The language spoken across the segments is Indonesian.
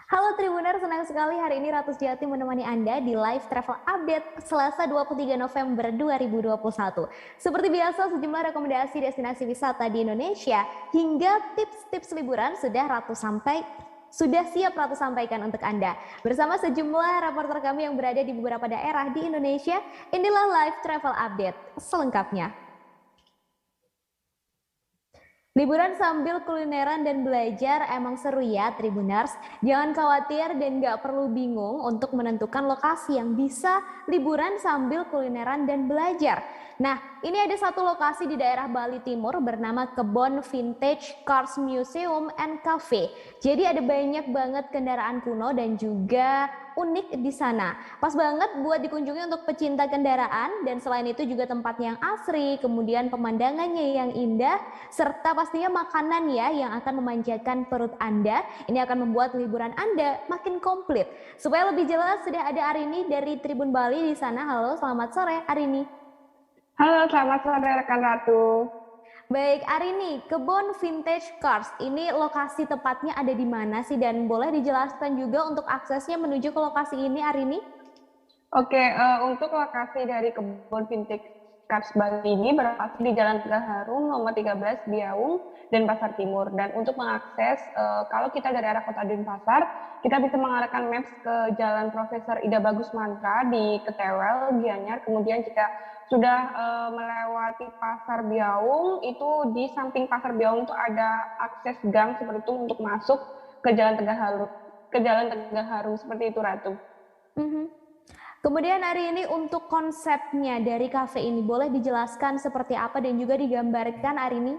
Halo Tribuner, senang sekali hari ini Ratu Sejati menemani Anda di live travel update Selasa 23 November 2021. Seperti biasa, sejumlah rekomendasi destinasi wisata di Indonesia hingga tips-tips liburan sudah siap Ratu sampaikan untuk Anda. Bersama sejumlah reporter kami yang berada di beberapa daerah di Indonesia, inilah live travel update selengkapnya. Liburan sambil kulineran dan belajar emang seru ya Tribuners. Jangan khawatir dan nggak perlu bingung untuk menentukan lokasi yang bisa liburan sambil kulineran dan belajar. Nah, ini ada satu lokasi di daerah Bali Timur bernama Kebon Vintage Cars Museum and Cafe. Jadi ada banyak banget kendaraan kuno dan juga unik di sana. Pas banget buat dikunjungi untuk pecinta kendaraan, dan selain itu juga tempatnya yang asri, kemudian pemandangannya yang indah, serta pastinya makanan ya yang akan memanjakan perut Anda. Ini akan membuat liburan Anda makin komplit. Supaya lebih jelas, sudah ada Arini dari Tribun Bali di sana. Halo, selamat sore Arini. Halo, selamat sore rekan Ratu. Baik, Arini, Kebon Vintage Cars, ini lokasi tepatnya ada di mana sih? Dan boleh dijelaskan juga untuk aksesnya menuju ke lokasi ini, Arini? Oke, untuk lokasi dari Kebun Vintage Cars Bali ini berlokasi di Jalan Tegal Harum nomor 13 Biaung dan Pasar Timur. Dan untuk mengakses, kalau kita dari arah Kota Denpasar, kita bisa mengarahkan maps ke Jalan Profesor Ida Bagus Mantra di Ketewel, Gianyar. Kemudian jika sudah melewati Pasar Biaung, itu di samping Pasar Biaung itu ada akses gang seperti itu untuk masuk ke Jalan Tegal Harum, seperti itu, Ratu. Kemudian hari ini untuk konsepnya dari kafe ini boleh dijelaskan seperti apa dan juga digambarkan Arini?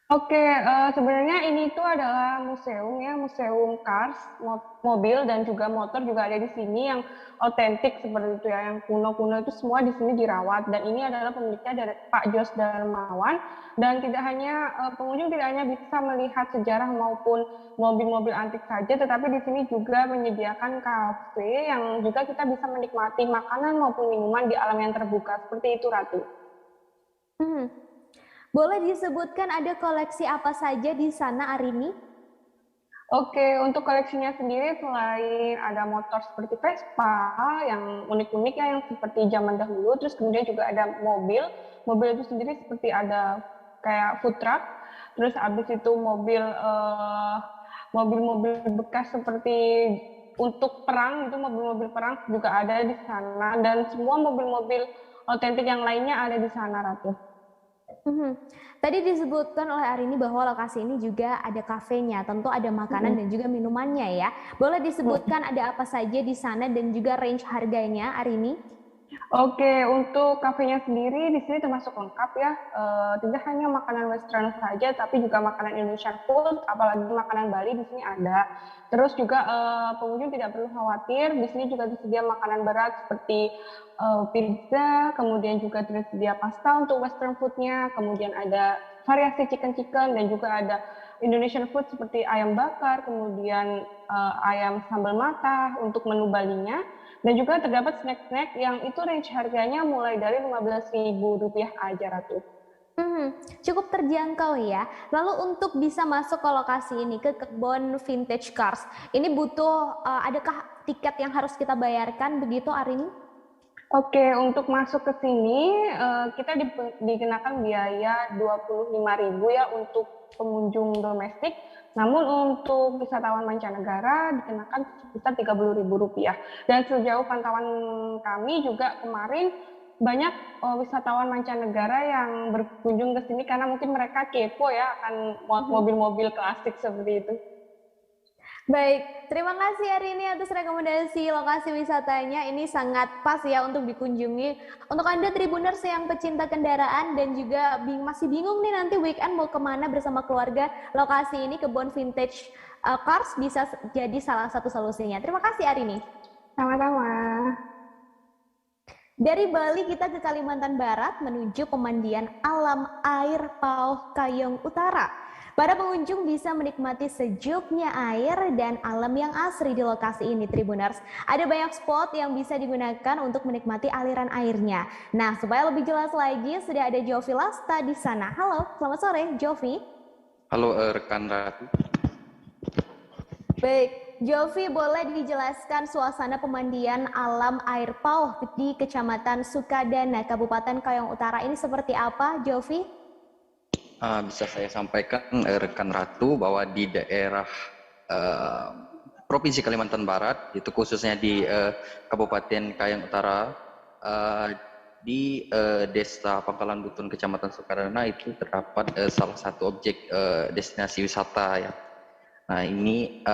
Oke, sebenarnya ini tuh adalah museum ya, museum cars, mobil dan juga motor juga ada di sini yang otentik seperti itu ya, yang kuno-kuno itu semua di sini dirawat, dan ini adalah pemiliknya dari Pak Jos Darmawan. Dan tidak hanya pengunjung tidak hanya bisa melihat sejarah maupun mobil-mobil antik saja, tetapi di sini juga menyediakan kafe yang juga kita bisa menikmati makanan maupun minuman di alam yang terbuka seperti itu, Ratu. Boleh disebutkan ada koleksi apa saja di sana, Arini? Oke, untuk koleksinya sendiri selain ada motor seperti Vespa yang unik-unik ya, yang seperti zaman dahulu, terus kemudian juga ada mobil. Mobil itu sendiri seperti ada kayak food truck, terus habis itu mobil-mobil bekas seperti untuk perang, itu mobil-mobil perang juga ada di sana, dan semua mobil-mobil otentik yang lainnya ada di sana, Ratu. Tadi disebutkan oleh Arini bahwa lokasi ini juga ada kafenya, tentu ada makanan dan juga minumannya ya. Boleh disebutkan ada apa saja di sana dan juga range harganya, Arini? Oke, untuk kafenya sendiri di sini termasuk lengkap ya. Tidak hanya makanan western saja, tapi juga makanan Indonesian food, apalagi makanan Bali di sini ada. Terus juga pengunjung tidak perlu khawatir, di sini juga tersedia makanan berat seperti pizza, kemudian juga tersedia pasta untuk western foodnya, kemudian ada variasi chicken-chicken, dan juga ada Indonesian food seperti ayam bakar, kemudian ayam sambal matah untuk menu Balinya. Dan juga terdapat snack-snack yang itu range harganya mulai dari Rp15.000 aja, Ratu. Cukup terjangkau ya. Lalu untuk bisa masuk ke lokasi ini, ke Kebon Vintage Cars, ini butuh, adakah tiket yang harus kita bayarkan begitu, Arini? Oke, untuk masuk ke sini kita dikenakan biaya Rp25.000 ya untuk pengunjung domestik. Namun untuk wisatawan mancanegara dikenakan sekitar Rp30.000. Dan sejauh pantauan kami juga kemarin banyak wisatawan mancanegara yang berkunjung ke sini karena mungkin mereka kepo ya akan mobil-mobil klasik seperti itu. Baik, terima kasih Arini atas rekomendasi lokasi wisatanya. Ini sangat pas ya untuk dikunjungi. Untuk Anda Tribuners yang pecinta kendaraan dan juga masih bingung nih nanti weekend mau kemana bersama keluarga, lokasi ini Kebon Vintage Cars bisa jadi salah satu solusinya. Terima kasih Arini. Sama-sama. Dari Bali kita ke Kalimantan Barat menuju pemandian alam air Pauh Kayong Utara. Para pengunjung bisa menikmati sejuknya air dan alam yang asri di lokasi ini, Tribuners. Ada banyak spot yang bisa digunakan untuk menikmati aliran airnya. Nah, supaya lebih jelas lagi, sudah ada Jovi Lasta di sana. Halo, selamat sore, Jovi. Halo rekan Ratu. Baik, Jovi boleh dijelaskan suasana pemandian alam air pauh di Kecamatan Sukadana, Kabupaten Kayong Utara ini seperti apa, Jovi? Bisa saya sampaikan rekan Ratu bahwa di daerah uh, Provinsi Kalimantan Barat, itu khususnya di Kabupaten Kayong Utara, uh, di Desa Pangkalan Butun, Kecamatan Sukadana itu terdapat salah satu objek destinasi wisata ya. Nah ini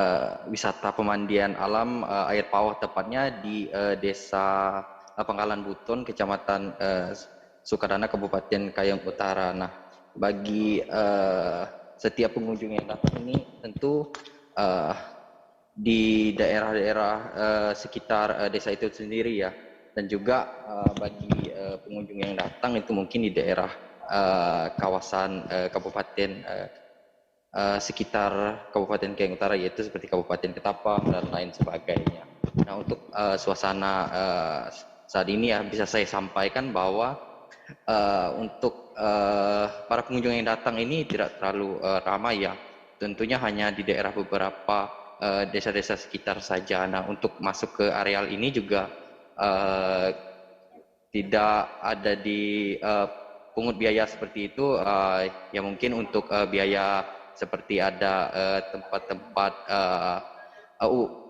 wisata pemandian alam air pauh tepatnya di Desa Pangkalan Butun, Kecamatan Sukadana, Kabupaten Kayong Utara. Nah, bagi setiap pengunjung yang datang ini tentu di daerah-daerah sekitar desa itu sendiri ya, dan juga bagi pengunjung yang datang itu mungkin di daerah kawasan kabupaten sekitar Kabupaten Kayong Utara, yaitu seperti Kabupaten Ketapang dan lain sebagainya. Nah untuk suasana saat ini ya bisa saya sampaikan bahwa untuk para pengunjung yang datang ini tidak terlalu ramai ya. Tentunya hanya di daerah beberapa desa-desa sekitar saja. Nah untuk masuk ke areal ini juga tidak ada di pungut biaya seperti itu. Ya mungkin untuk biaya seperti ada tempat-tempat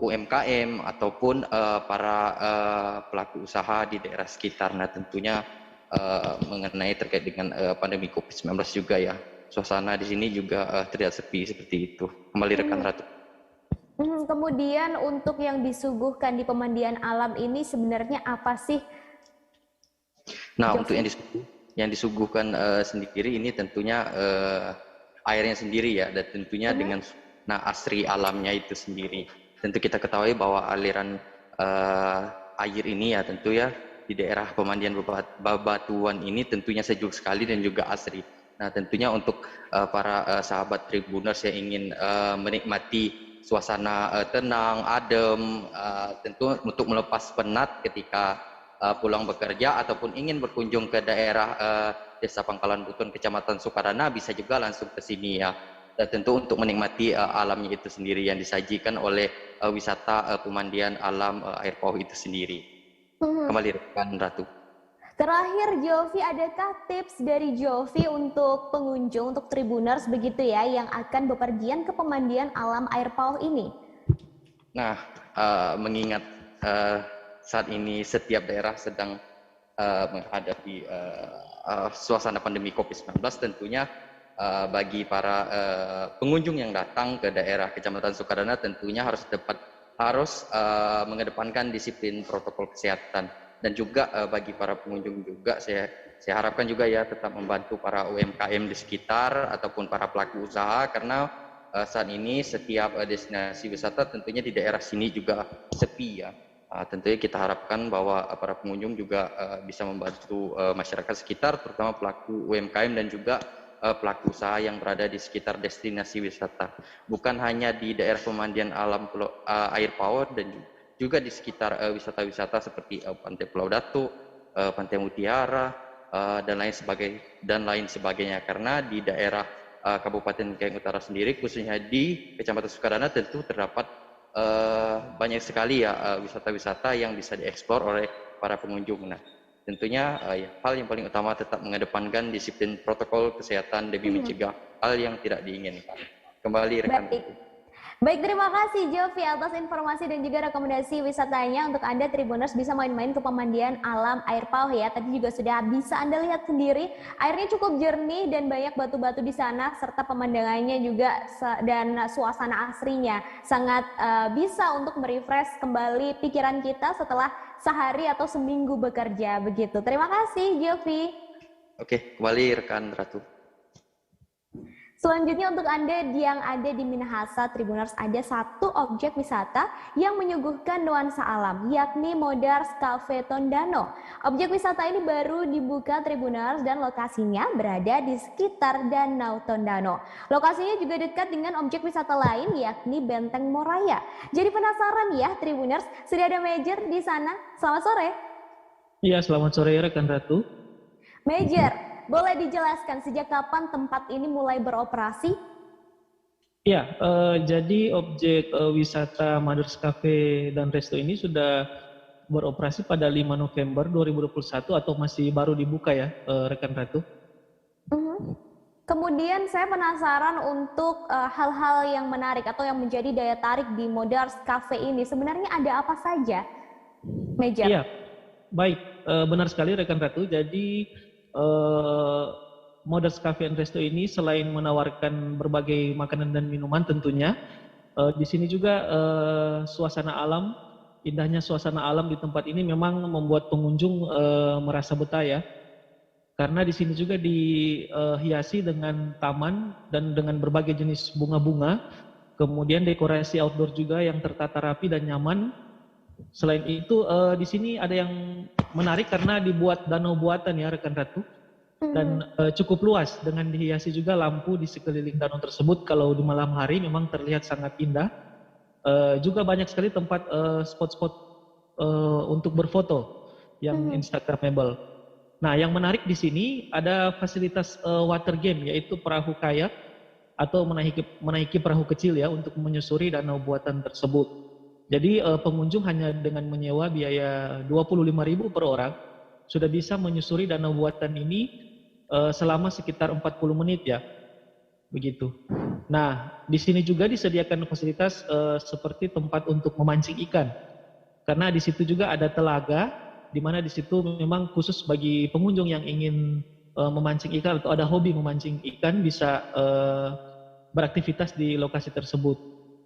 UMKM ataupun para pelaku usaha di daerah sekitar. Nah tentunya mengenai terkait dengan pandemi COVID-19 juga ya. Suasana di sini juga terlihat sepi seperti itu. Kembali rekan Ratu. Kemudian untuk yang disuguhkan di pemandian alam ini sebenarnya apa sih? Nah untuk yang disuguhkan sendiri ini tentunya airnya sendiri ya, dan tentunya dengan asri alamnya itu sendiri. Tentu kita ketahui bahwa aliran air ini ya tentu ya di daerah pemandian Babatuan ini tentunya sejuk sekali dan juga asri. Nah tentunya untuk para sahabat Tribuners yang ingin menikmati suasana tenang, adem, tentu untuk melepas penat ketika pulang bekerja ataupun ingin berkunjung ke daerah Desa Pangkalan Butun, Kecamatan Sukadana, bisa juga langsung ke sini ya. Dan tentu untuk menikmati alamnya itu sendiri yang disajikan oleh wisata pemandian alam air pauh itu sendiri. Kembali rekan Ratu. Terakhir Jovi, adakah tips dari Jovi untuk pengunjung, untuk Tribuners begitu ya, yang akan bepergian ke pemandian alam air pauh ini? Nah, mengingat saat ini setiap daerah sedang menghadapi suasana pandemi COVID-19, tentunya bagi para pengunjung yang datang ke daerah Kecamatan Sukadana tentunya harus mengedepankan disiplin protokol kesehatan. Dan juga bagi para pengunjung juga saya harapkan juga ya tetap membantu para UMKM di sekitar ataupun para pelaku usaha, karena saat ini setiap destinasi wisata tentunya di daerah sini juga sepi ya. Tentunya kita harapkan bahwa para pengunjung juga bisa membantu masyarakat sekitar, terutama pelaku UMKM dan juga pelaku usaha yang berada di sekitar destinasi wisata. Bukan hanya di daerah pemandian alam air pauh, dan juga di sekitar wisata-wisata seperti Pantai Pulau Datu, Pantai Mutiara, dan lain sebagainya. Karena di daerah Kabupaten Kayong Utara sendiri, khususnya di Kecamatan Sukadana, tentu terdapat banyak sekali ya wisata-wisata yang bisa dieksplor oleh para pengunjung. Nah, tentunya hal yang paling utama tetap mengedepankan disiplin protokol kesehatan demi mencegah hal yang tidak diinginkan. Kembali rekan. Baik, terima kasih Jovi atas informasi dan juga rekomendasi wisatanya untuk Anda Tribuners bisa main-main ke pemandian alam air pauh ya. Tadi juga sudah bisa Anda lihat sendiri, airnya cukup jernih dan banyak batu-batu di sana, serta pemandangannya juga dan suasana asrinya sangat bisa untuk merefresh kembali pikiran kita setelah sehari atau seminggu bekerja begitu. Terima kasih Jovi. Oke, kembali rekan Ratu. Selanjutnya untuk Anda yang ada di Minahasa Tribuners, ada satu objek wisata yang menyuguhkan nuansa alam, yakni Modars Cafe Tondano. Objek wisata ini baru dibuka Tribuners dan lokasinya berada di sekitar Danau Tondano. Lokasinya juga dekat dengan objek wisata lain, yakni Benteng Moraya. Jadi penasaran ya Tribuners, sudah ada Major di sana. Selamat sore. Iya, selamat sore rekan Ratu. Major, boleh dijelaskan sejak kapan tempat ini mulai beroperasi? Ya, jadi objek wisata Mothers Cafe dan Resto ini sudah beroperasi pada 5 November 2021 atau masih baru dibuka ya, rekan Ratu? Kemudian saya penasaran untuk hal-hal yang menarik atau yang menjadi daya tarik di Mothers Cafe ini. Sebenarnya ada apa saja, Major? Iya, baik. Benar sekali rekan Ratu. Jadi Mothers Cafe and Resto ini selain menawarkan berbagai makanan dan minuman tentunya, di sini juga suasana alam, indahnya suasana alam di tempat ini memang membuat pengunjung merasa betah ya. Karena di sini juga dihiasi dengan taman dan dengan berbagai jenis bunga-bunga, kemudian dekorasi outdoor juga yang tertata rapi dan nyaman. Selain itu di sini ada yang menarik karena dibuat danau buatan ya rekan Ratu. Dan cukup luas dengan dihiasi juga lampu di sekeliling danau tersebut. Kalau di malam hari memang terlihat sangat indah. Juga banyak sekali tempat spot-spot untuk berfoto yang instagramable. Nah, yang menarik di sini ada fasilitas water game, yaitu perahu kayak atau menaiki perahu kecil ya untuk menyusuri danau buatan tersebut. Jadi pengunjung hanya dengan menyewa biaya 25.000 per orang sudah bisa menyusuri danau buatan ini selama sekitar 40 menit ya, begitu. Nah, di sini juga disediakan fasilitas seperti tempat untuk memancing ikan, karena di situ juga ada telaga, di mana di situ memang khusus bagi pengunjung yang ingin memancing ikan atau ada hobi memancing ikan bisa beraktivitas di lokasi tersebut.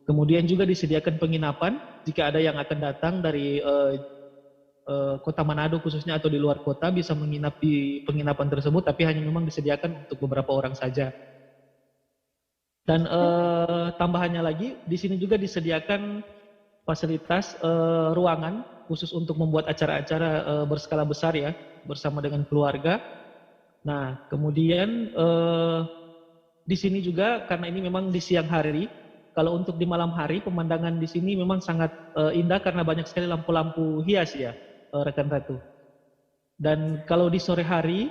Kemudian juga disediakan penginapan jika ada yang akan datang dari Kota Manado khususnya atau di luar kota bisa menginap di penginapan tersebut, tapi hanya memang disediakan untuk beberapa orang saja. Dan tambahannya lagi, di sini juga disediakan fasilitas ruangan khusus untuk membuat acara-acara berskala besar ya, bersama dengan keluarga. Nah, kemudian di sini juga karena ini memang di siang hari, kalau untuk di malam hari pemandangan di sini memang sangat indah karena banyak sekali lampu-lampu hias ya. Rekan Ratu. Dan kalau di sore hari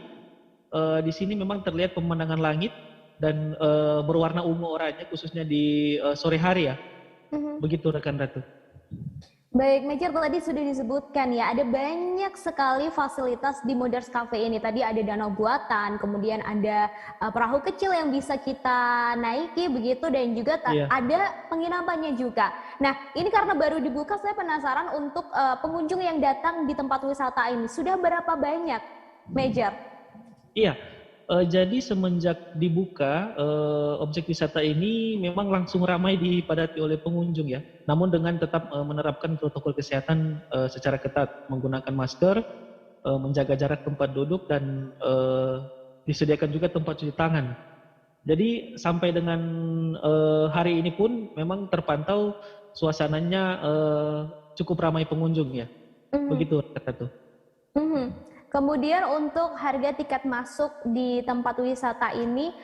di sini memang terlihat pemandangan langit dan berwarna ungu oranye khususnya di sore hari ya. Begitu rekan Ratu. Baik, Major, tadi sudah disebutkan ya, ada banyak sekali fasilitas di Mothers Cafe ini. Tadi ada danau buatan, kemudian ada perahu kecil yang bisa kita naiki begitu, dan juga ada penginapannya juga. Nah, ini karena baru dibuka, saya penasaran untuk pengunjung yang datang di tempat wisata ini. Sudah berapa banyak, Major? Iya. Jadi semenjak dibuka objek wisata ini memang langsung ramai dipadati oleh pengunjung ya. Namun dengan tetap menerapkan protokol kesehatan secara ketat, menggunakan masker, menjaga jarak tempat duduk dan disediakan juga tempat cuci tangan. Jadi sampai dengan hari ini pun memang terpantau suasananya cukup ramai pengunjung ya. Begitu kata tuh. Kemudian untuk harga tiket masuk di tempat wisata ini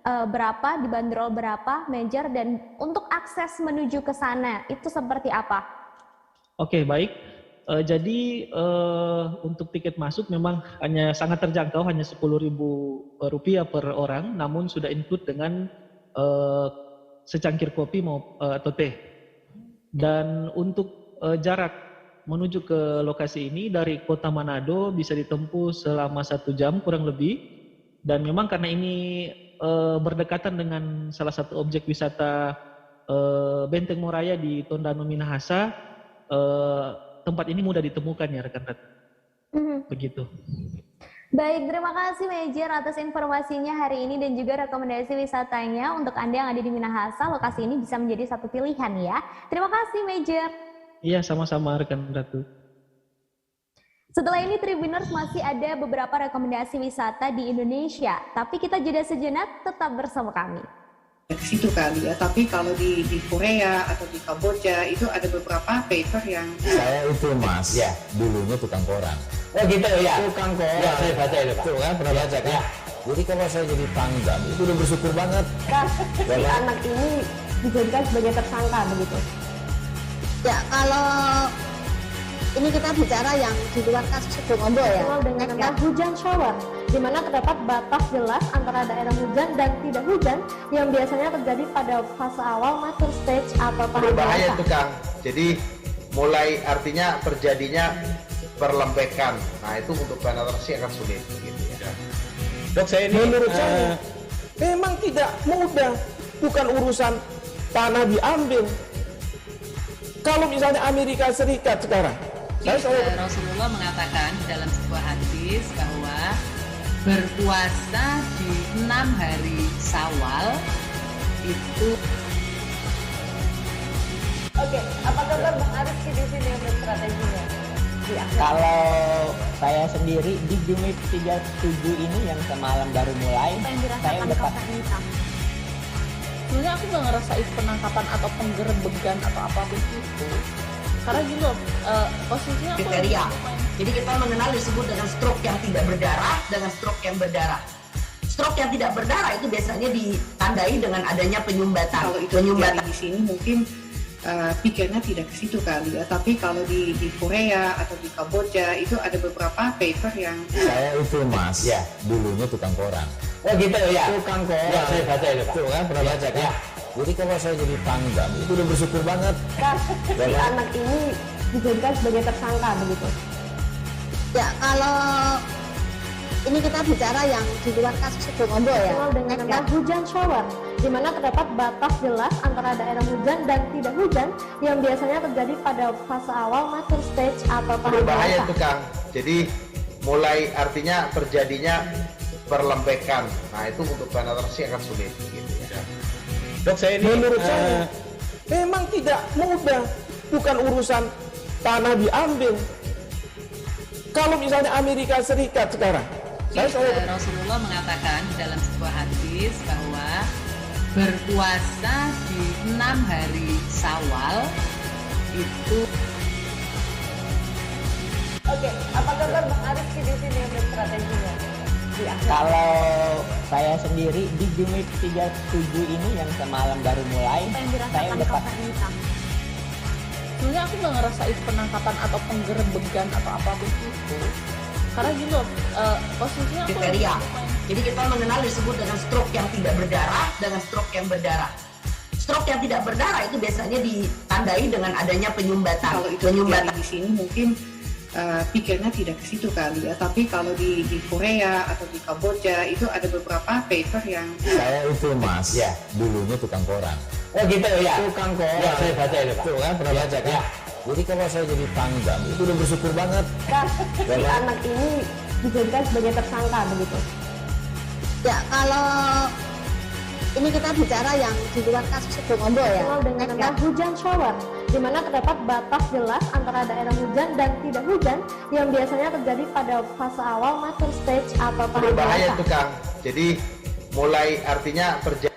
berapa, dibanderol berapa, Major, dan untuk akses menuju ke sana itu seperti apa? Oke, baik. Jadi untuk tiket masuk memang hanya sangat terjangkau, hanya Rp10.000 per orang, namun sudah include dengan secangkir kopi atau teh. Dan untuk jarak menuju ke lokasi ini dari Kota Manado bisa ditempuh selama 1 jam kurang lebih. Dan memang karena ini berdekatan dengan salah satu objek wisata Benteng Moraya di Tondano Minahasa, tempat ini mudah ditemukan ya rekan-rekan. Begitu. Baik, terima kasih Major atas informasinya hari ini dan juga rekomendasi wisatanya. Untuk Anda yang ada di Minahasa, lokasi ini bisa menjadi satu pilihan ya. Terima kasih Major. Iya, sama-sama rekan Ratu. Setelah ini Tribuners masih ada beberapa rekomendasi wisata di Indonesia, tapi kita jeda sejenak, tetap bersama kami. Ke situ kali ya, tapi kalau di Korea atau di Kamboja itu ada beberapa paper yang saya itu mas, ya dulunya tukang koran. Oh gitu ya. Tukang koran. Ya saya baca itu Pak. Tuh kan pernah baca kan? Ya. Jadi kalau saya jadi pangdam itu udah bersyukur banget. Si anak ini dijadikan sebagai tersangka begitu. Ya, kalau ini kita bicara yang di luar kasus Sibolga ya. Dengan hujan shower. di mana terdapat batas jelas antara daerah hujan dan tidak hujan yang biasanya terjadi pada fase awal mature stage atau tahap berbahaya dewasa. itu Kang. Jadi mulai artinya terjadinya perlembekan. Nah itu untuk penetrasi akan sulit gitu ya. Dok, saya ini Menurut saya memang tidak mudah, bukan urusan tanah diambil. Kalau misalnya Amerika Serikat sekarang, Rasulullah mengatakan dalam sebuah hadis bahwa berpuasa di 6 hari Syawal itu. Oke, apa kabar Bang Arief di sini untuk strateginya? Kalau saya sendiri di Jumit 37 ini yang semalam baru mulai, saya udah pas. Sebenarnya aku nggak ngerasain penangkapan atau penggerebekan atau apapun itu. Karena gini loh, posisinya aku kriteria. Jadi kita mengenal disebut dengan stroke yang tidak berdarah dengan stroke yang berdarah. Stroke yang tidak berdarah itu biasanya ditandai dengan adanya penyumbatan. Kalau itu terjadi di sini mungkin pikirnya tidak ke situ kali ya. Tapi kalau di Korea atau di Kamboja itu ada beberapa paper yang saya itu Mas, ya dulunya tukang koran. Oh gitu ya. Tukang koran. Ya, saya baca itu Pak. Tuh kan pernah baca kan? Ya. Jadi kalau saya jadi pangdam itu udah bersyukur banget. Si anak ini dijadikan sebagai tersangka begitu. Ya kalau ini kita bicara yang di luar kasus Sibolombo ya. Dengan nama hujan shower, di mana terdapat batas jelas antara daerah hujan dan tidak hujan yang biasanya terjadi pada fase awal mature stage atau tahap berbahaya dewasa. itu Kang. Jadi mulai artinya terjadinya perlembekan. Nah itu untuk penetrasi akan sulit gitu ya. Dok, saya ini menurut saya memang tidak mudah, bukan urusan tanah diambil. Kalau misalnya Amerika Serikat sekarang, Rasulullah mengatakan dalam sebuah hadis bahwa berpuasa di 6 hari Syawal itu. Oke, apa kabar Bang Arief di sini untuk strateginya? Kalau saya sendiri di Jumit 37 ini yang semalam baru mulai, saya udah pas. Sebenarnya aku nggak ngerasain penangkapan atau penggerebekan atau apapun itu. Karena gini loh, posisinya aku kriteria. Jadi kita mengenal disebut dengan stroke yang tidak berdarah dengan stroke yang berdarah. Stroke yang tidak berdarah itu biasanya ditandai dengan adanya penyumbatan. kalau itu terjadi di sini mungkin pikirnya tidak ke situ kali ya. Tapi kalau di Korea atau di Kamboja itu ada beberapa paper yang saya itu Mas, ya dulunya tukang koran. Oh gitu ya. Tukang koran. Ya, saya baca itu Pak. Tuh kan pernah baca kan? Ya. Jadi kalau saya jadi pangdam itu udah bersyukur banget. Si anak ini dijadikan sebagai tersangka begitu. Ya kalau ini kita bicara yang di luar kasus Sibolombo ya. Dengan nama hujan shower, di mana terdapat batas jelas antara daerah hujan dan tidak hujan yang biasanya terjadi pada fase awal mature stage atau tahap berbahaya dewasa. itu Kang. Jadi mulai artinya terjadi.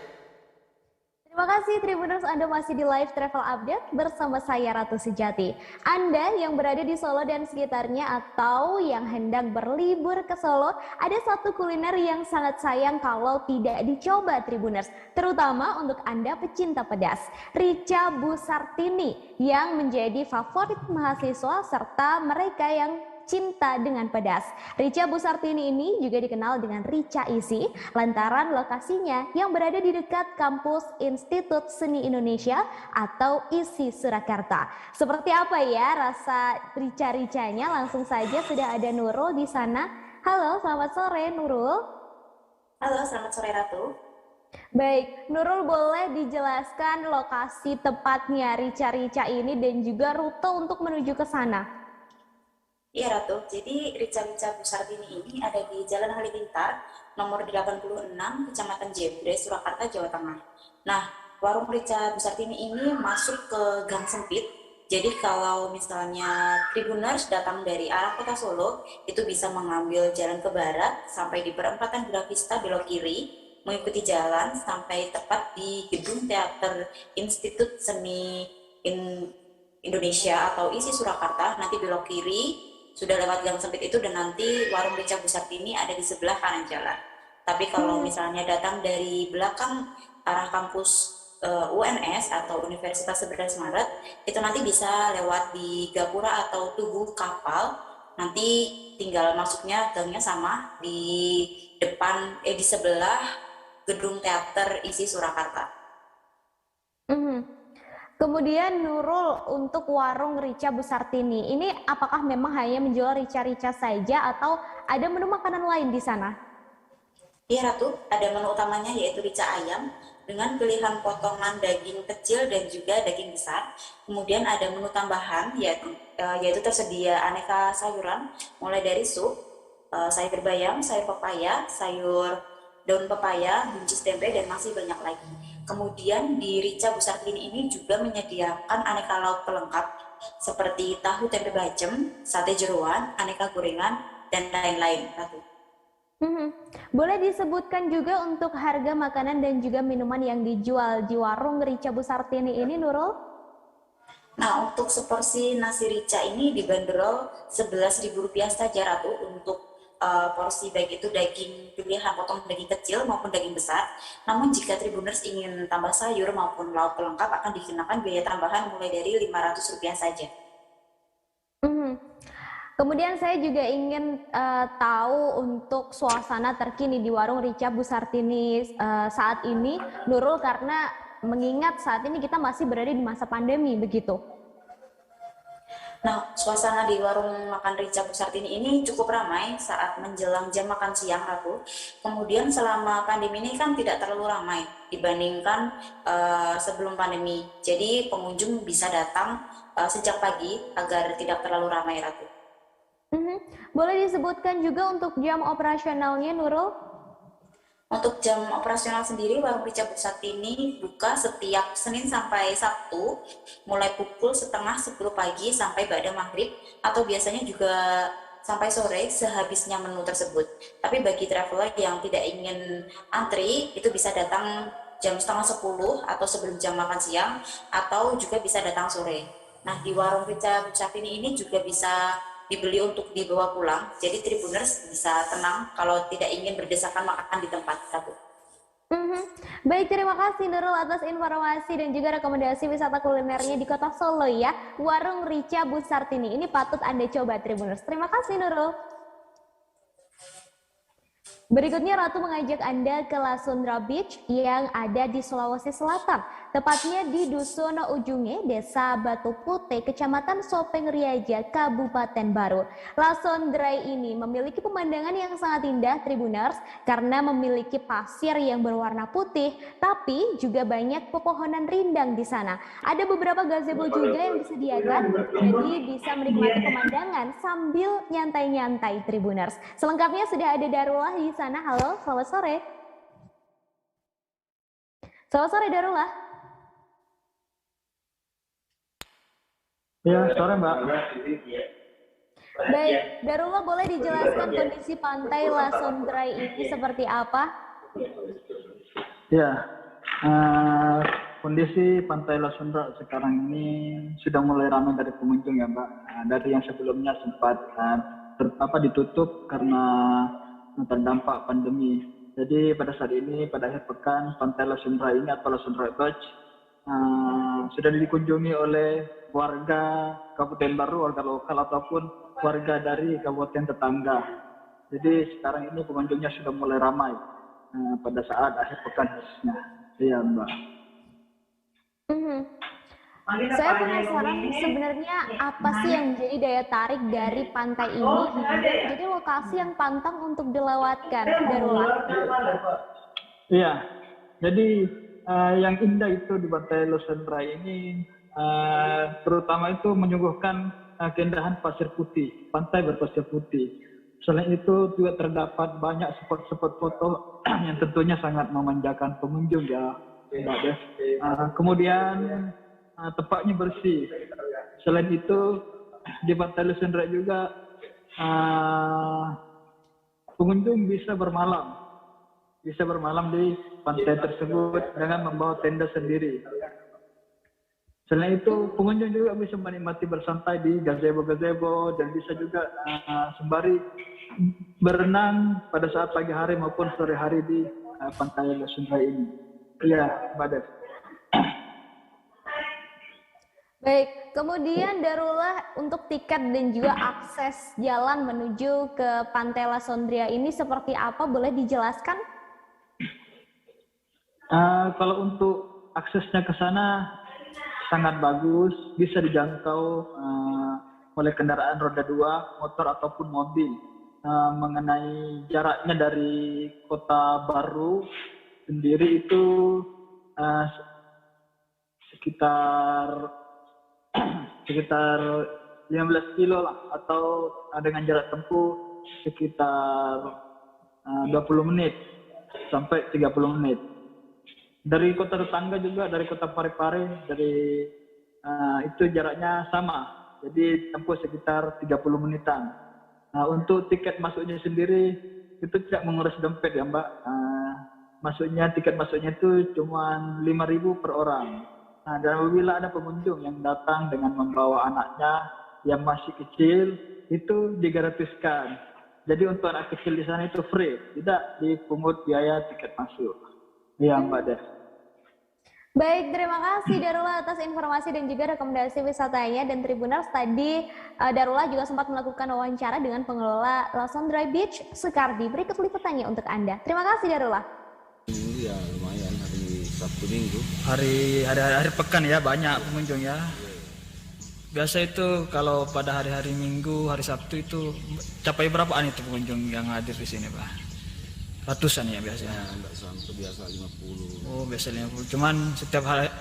Terima kasih Tribuners, Anda masih di live travel update bersama saya Ratu Sejati. Anda yang berada di Solo dan sekitarnya atau yang hendak berlibur ke Solo, ada satu kuliner yang sangat sayang kalau tidak dicoba Tribuners, terutama untuk Anda pecinta pedas. Rica Busartini yang menjadi favorit mahasiswa serta mereka yang cinta dengan pedas. Rica Busartini ini juga dikenal dengan Rica Isi lantaran lokasinya yang berada di dekat kampus Institut Seni Indonesia atau ISI Surakarta. Seperti apa ya rasa rica-ricanya? Langsung saja sudah ada Nurul di sana. Halo, selamat sore Nurul. Halo, selamat sore Ratu. Baik, Nurul boleh dijelaskan lokasi tepatnya rica-rica ini dan juga rute untuk menuju ke sana? Iya Ratu, jadi Rica-Rica Busartini ini ada di Jalan Halilintar nomor 86, Kecamatan Jebre, Surakarta, Jawa Tengah. Nah, warung Rica Busartini ini masuk ke gang sempit. Jadi kalau misalnya Tribuners datang dari arah kota Solo, itu bisa mengambil jalan ke barat sampai di perempatan Gravista belok kiri, mengikuti jalan sampai tepat di gedung Teater Institut Seni Indonesia atau ISI Surakarta, nanti belok kiri. Sudah lewat gang sempit itu dan nanti warung Rica Busartini ada di sebelah kanan jalan. Tapi kalau misalnya datang dari belakang arah kampus UNS atau Universitas 11 Maret, itu nanti bisa lewat di Gapura atau Tugu Kapal nanti tinggal masuknya gangnya sama di depan di sebelah gedung teater isi Surakarta. Kemudian Nurul, untuk warung Rica Bu Sartini ini apakah memang hanya menjual rica-rica saja atau ada menu makanan lain di sana? Iya Ratu, ada menu utamanya yaitu rica ayam dengan pilihan potongan daging kecil dan juga daging besar. Kemudian ada menu tambahan yaitu tersedia aneka sayuran mulai dari sup, sayur bayam, sayur pepaya, sayur daun pepaya, buncis tempe, dan masih banyak lagi. Kemudian di Rica Bu Sartini ini juga menyediakan aneka lauk pelengkap seperti tahu tempe bacem, sate jeroan, aneka gorengan, dan lain-lain. Ratu. Boleh disebutkan juga untuk harga makanan dan juga minuman yang dijual di warung Rica Bu Sartini ini, Nurul? Nah, untuk seporsi nasi rica ini dibanderol Rp11.000 saja, Ratu, untuk porsi baik itu daging pilihan potong daging kecil maupun daging besar. Namun jika Tribuners ingin tambah sayur maupun lauk pelengkap akan dikenakan biaya tambahan mulai dari Rp500 saja. Kemudian saya juga ingin tahu untuk suasana terkini di warung Rica Bu Sartini saat ini, Nurul, karena mengingat saat ini kita masih berada di masa pandemi begitu. Nah, suasana di warung makan Rica Bu Sartini ini cukup ramai saat menjelang jam makan siang, Ratu. Kemudian selama pandemi ini kan tidak terlalu ramai dibandingkan sebelum pandemi. Jadi pengunjung bisa datang sejak pagi agar tidak terlalu ramai, Ratu. Boleh disebutkan juga untuk jam operasionalnya, Nurul? Untuk jam operasional sendiri, warung Rica Bu Sartini buka setiap Senin sampai Sabtu, mulai pukul 9:30 pagi sampai ba'da maghrib, atau biasanya juga sampai sore sehabisnya menu tersebut. Tapi bagi traveler yang tidak ingin antri, itu bisa datang jam 9:30 atau sebelum jam makan siang, atau juga bisa datang sore. Nah, di warung Rica Bu Sartini ini juga bisa dibeli untuk dibawa pulang, jadi Tribuners bisa tenang kalau tidak ingin berdesakan makan di tempat, Ratu. Baik, terima kasih Nurul atas informasi dan juga rekomendasi wisata kulinernya di Kota Solo ya. Warung Rica Bu Sartini ini patut Anda coba, Tribuners. Terima kasih Nurul. Berikutnya Ratu mengajak Anda ke Lasundra Beach yang ada di Sulawesi Selatan, tepatnya di Dusun Ujunge, Desa Batu Putih, Kecamatan Sopeng Riaja, Kabupaten Baru. Lasundra ini memiliki pemandangan yang sangat indah, Tribuners, karena memiliki pasir yang berwarna putih, tapi juga banyak pepohonan rindang di sana. Ada beberapa gazebo juga yang disediakan, jadi bisa menikmati pemandangan sambil nyantai-nyantai, Tribuners. Selengkapnya sudah ada Darullah di sana. Halo, selamat sore. Selamat sore Darullah. Ya, sore Mbak. Baik, Darullah boleh dijelaskan kondisi pantai Lasundra ini seperti apa? Ya, kondisi pantai Lasundra sekarang ini sudah mulai ramai dari pengunjung ya Mbak. Dari yang sebelumnya sempat ditutup karena terdampak pandemi. Jadi pada saat ini, pada akhir pekan, pantai Lasundra ini atau Lasundra Beach sudah dikunjungi oleh warga Kabupaten Baru, warga lokal ataupun warga dari kabupaten tetangga. Jadi sekarang ini pengunjungnya sudah mulai ramai pada saat akhir pekan khususnya. Iya Mbak. Saya penasaran sebenarnya apa sih yang menjadi daya tarik dari pantai ini hingga jadi lokasi yang pantang untuk dilewatkan, Darullah. Iya, jadi yang indah itu di pantai Lasundra ini terutama itu menyuguhkan keindahan pasir putih, pantai berpasir putih. Selain itu juga terdapat banyak spot-spot foto yang tentunya sangat memanjakan pengunjung ya, Mbak Des. Kemudian tempatnya bersih. Selain itu di pantai Lasundra juga pengunjung bisa bermalam di pantai tersebut dengan membawa tenda sendiri. Selain itu pengunjung juga bisa menikmati bersantai di gazebo-gazebo dan bisa juga sembari berenang pada saat pagi hari maupun sore hari di pantai Lasundra ini. Iya, Mbak Des. Baik, kemudian Darullah untuk tiket dan juga akses jalan menuju ke Pantai Lasondria ini seperti apa? Boleh dijelaskan? Kalau untuk aksesnya ke sana sangat bagus, bisa dijangkau oleh kendaraan roda 2, motor ataupun mobil. Mengenai jaraknya dari Kota Baru sendiri itu sekitar 15 kilo lah, atau dengan jarak tempuh sekitar 20 menit sampai 30 menit. Dari kota tetangga juga, dari kota Parepare, dari itu jaraknya sama, jadi tempuh sekitar 30 menitan. Nah, untuk tiket masuknya sendiri itu tidak menguras dompet ya Mbak. Tiket masuknya itu cuma 5.000 per orang. Nah, dan apabila ada pengunjung yang datang dengan membawa anaknya yang masih kecil, itu digratiskan. Jadi untuk anak kecil di sana itu free, tidak dipungut biaya tiket masuk. Iya Mbak Des. Baik, terima kasih Darullah atas informasi dan juga rekomendasi wisatanya. Dan Tribuners, tadi Darullah juga sempat melakukan wawancara dengan pengelola Lasondra Beach, Sukardi. Berikut liputannya untuk Anda. Terima kasih Darullah. Ya lumayan, hari Sabtu Minggu. Hari pekan ya, banyak pengunjung ya. Biasa itu kalau pada hari-hari Minggu, hari Sabtu itu capai berapaan itu pengunjung yang hadir di sini Pak? Ratusan ya biasanya. Ya, enggak sampai, biasa 50. Oh, biasa 50. Cuman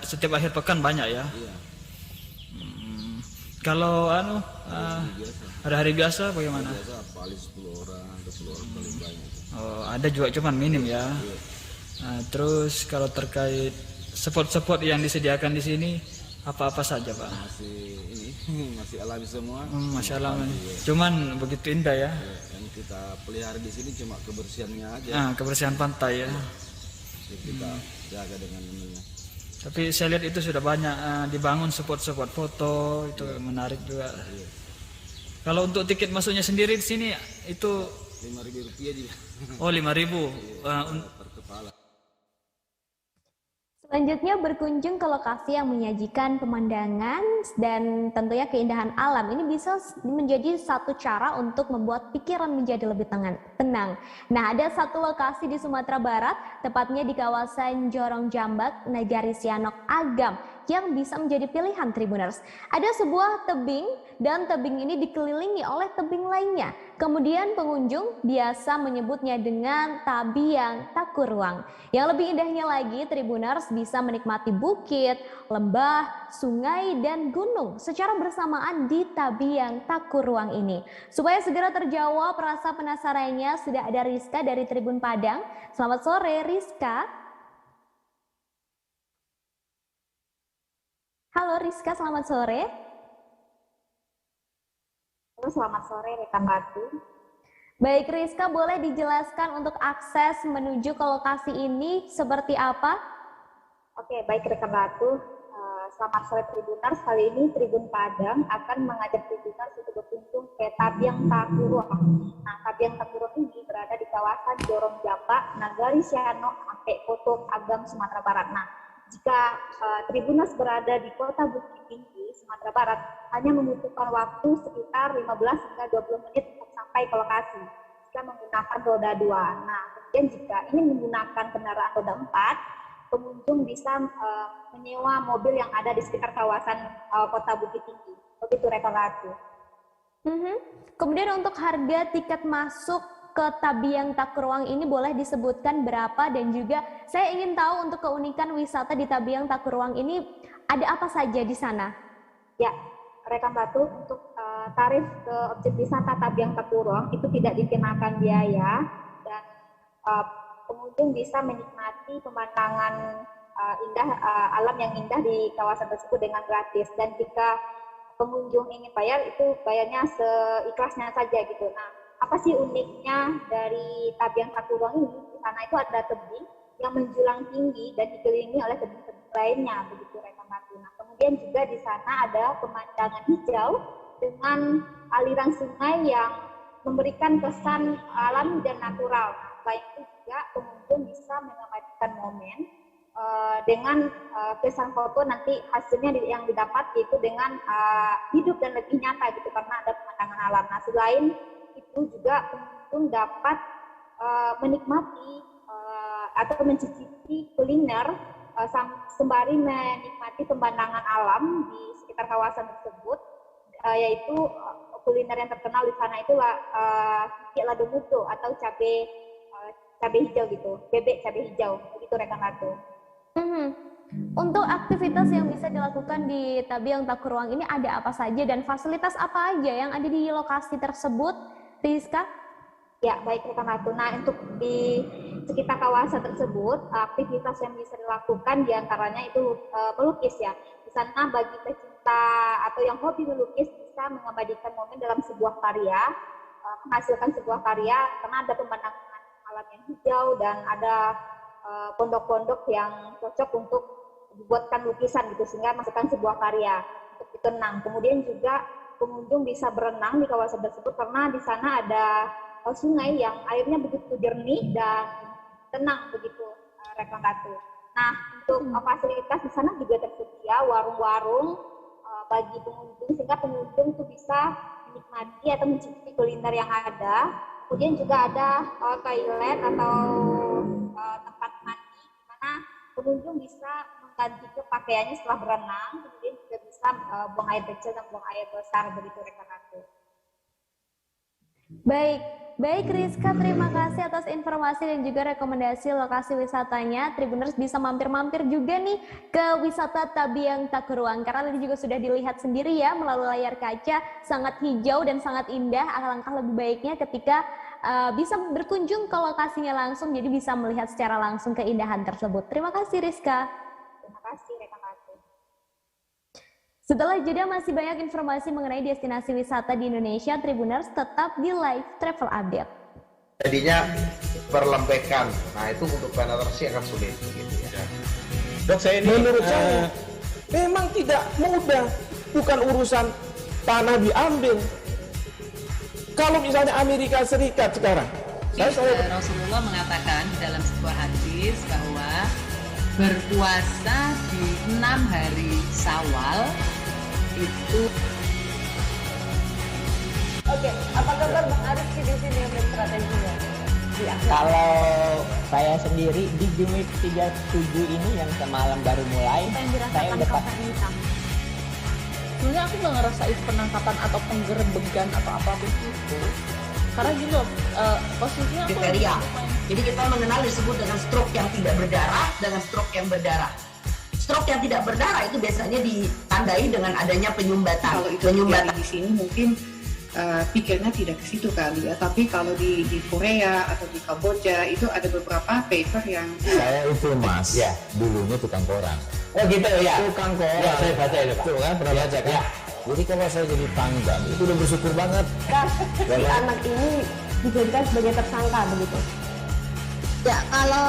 setiap akhir pekan banyak ya. Iya. Kalau hari-hari biasa bagaimana? Biasa paling 10 orang, 20 orang paling banyak. Oh, ada juga cuman minim ya. Iya. Nah, terus kalau terkait spot-spot yang disediakan di sini apa-apa saja Pak? Masih alami semua. Masih alami. Cuman begitu indah ya. Yang kita pelihara di sini cuma kebersihannya aja. Kebersihan pantai ya. Jadi kita jaga dengan ininya. Tapi saya lihat itu sudah banyak dibangun spot-spot foto, itu menarik juga. Kalau untuk tiket masuknya sendiri di sini itu Rp5.000 juga. Oh, 5.000 per kepala. Selanjutnya berkunjung ke lokasi yang menyajikan pemandangan dan tentunya keindahan alam. Ini bisa menjadi satu cara untuk membuat pikiran menjadi lebih tenang. Nah, ada satu lokasi di Sumatera Barat, tepatnya di kawasan Jorong Jambak, Negari Sianok Agam, yang bisa menjadi pilihan Tribuners. Ada sebuah tebing dan tebing ini dikelilingi oleh tebing lainnya. Kemudian pengunjung biasa menyebutnya dengan Tabiang Takuruang. Yang lebih indahnya lagi, Tribuners bisa menikmati bukit, lembah, sungai, dan gunung secara bersamaan di Tabiang Takuruang ini. Supaya segera terjawab rasa penasarannya, sudah ada Rizka dari Tribun Padang. Selamat sore Rizka. Halo Rizka, selamat sore. Halo, selamat sore rekan Batu. Baik Rizka, boleh dijelaskan untuk akses menuju ke lokasi ini seperti apa? Oke, baik rekan Batu. Selamat sore Tribuners. Kali ini Tribun Padang akan mengajak Tribuners untuk berkunjung ke Tabiang Takuruang. Nah, Tabiang Takuruang ini berada di kawasan Jorong Jambak, Nagari Sianok, Ampek Potong, Agam, Sumatera Barat. Nah, jika Tribuners berada di kota Bukit Tinggi, Sumatera Barat, hanya membutuhkan waktu sekitar 15 hingga 20 menit untuk sampai ke lokasi jika menggunakan roda 2. Nah, kemudian jika ingin menggunakan kendaraan roda 4, pengunjung bisa menyewa mobil yang ada di sekitar kawasan kota Bukit Tinggi. Begitu rekan Ratu. Kemudian untuk harga tiket masuk ke Tabiang Takuruang ini boleh disebutkan berapa, dan juga saya ingin tahu untuk keunikan wisata di Tabiang Takuruang ini ada apa saja di sana? Ya, rekan Batu, untuk tarif ke objek wisata Tabiang Takuruang itu tidak dikenakan biaya dan pengunjung bisa menikmati pemandangan indah, alam yang indah di kawasan tersebut dengan gratis. Dan jika pengunjung ingin bayar, itu bayarnya seikhlasnya saja gitu. Nah, apa sih uniknya dari Tabiang Takuruang ini? Di sana itu ada tebing yang menjulang tinggi dan dikelilingi oleh tebing-tebing lainnya, begitu rekan Batu. Nah, kemudian juga di sana ada pemandangan hijau dengan aliran sungai yang memberikan kesan alami dan natural. Nah, selain itu juga pengunjung bisa mengabadikan momen dengan kesan foto nanti hasilnya yang didapat yaitu dengan hidup dan lebih nyata gitu karena ada pemandangan alam. Nah selain itu juga pengunjung dapat menikmati atau mencicipi kuliner sembari menikmati pemandangan alam di sekitar kawasan tersebut, yaitu kuliner yang terkenal di sana itulah lado muto atau cabai hijau gitu, bebek cabai hijau begitu rekan Ratu. Untuk aktivitas yang bisa dilakukan di Tabiang Takuruang ini ada apa saja dan fasilitas apa aja yang ada di lokasi tersebut, Rizka? Ya, baik rekan Ratu. Nah, untuk di sekitar kawasan tersebut, aktivitas yang bisa dilakukan diantaranya itu melukis ya. Di sana bagi pecinta atau yang hobi melukis bisa mengabadikan momen dalam sebuah karya, menghasilkan sebuah karya karena ada pemandangan alam yang hijau dan ada pondok-pondok yang cocok untuk dibuatkan lukisan gitu sehingga menghasilkan sebuah karya untuk ditenang. Kemudian juga pengunjung bisa berenang di kawasan tersebut karena di sana ada sungai yang airnya begitu jernih dan tenang begitu rekan Ratu. Nah untuk fasilitas di sana juga tersedia warung-warung bagi pengunjung sehingga pengunjung tuh bisa menikmati atau mencicipi kuliner yang ada. Kemudian juga ada toilet atau tempat mandi di mana pengunjung bisa mengganti pakaiannya setelah berenang, kemudian juga bisa buang air kecil dan buang air besar begitu rekan Ratu. Baik Rizka, terima kasih atas informasi dan juga rekomendasi lokasi wisatanya. Tribuners bisa mampir-mampir juga nih ke wisata Tabiang Takuruang karena tadi juga sudah dilihat sendiri ya melalui layar kaca, sangat hijau dan sangat indah. Alangkah lebih baiknya ketika bisa berkunjung ke lokasinya langsung, jadi bisa melihat secara langsung keindahan tersebut. Terima kasih Rizka. Terima kasih rekan Ratu. Setelah jeda masih banyak informasi mengenai destinasi wisata di Indonesia, Tribuners tetap di Live Travel Update. Jadinya perlembekan, nah itu untuk penetrasi akan sulit. Gitu ya. Dok, saya ini menurut saya memang tidak mudah, bukan urusan tanah diambil. Kalau misalnya Amerika Serikat sekarang, Rasulullah mengatakan dalam sebuah hadis bahwa berpuasa di 6 hari Syawal itu. Oke, apa kabar Bang Arif di sini yang strateginya? Kalau saya sendiri di Jumit 37 ini yang semalam baru mulai, saya udah pasti. Sebenarnya aku nggak ngerasain penangkapan atau penggerebegan atau apapun itu. Karena gini loh, posisinya aku kriteria. Jadi kita mengenal disebut dengan stroke yang tidak berdarah dengan stroke yang berdarah. Stroke yang tidak berdarah itu biasanya ditandai dengan adanya penyumbatan. Kalau itu penyumbatan di sini mungkin pikirnya tidak ke situ kali ya. Tapi kalau di Korea atau di Kamboja itu ada beberapa paper yang saya itu Mas, ya dulunya tukang koran. Oh gitu ya. Tukang koran. Ya, saya baca itu Pak. Tuh kan pernah baca kan? Ya. Jadi kalau saya jadi pangdam itu udah bersyukur banget. Si anak ini dijadikan sebagai tersangka begitu. Ya kalau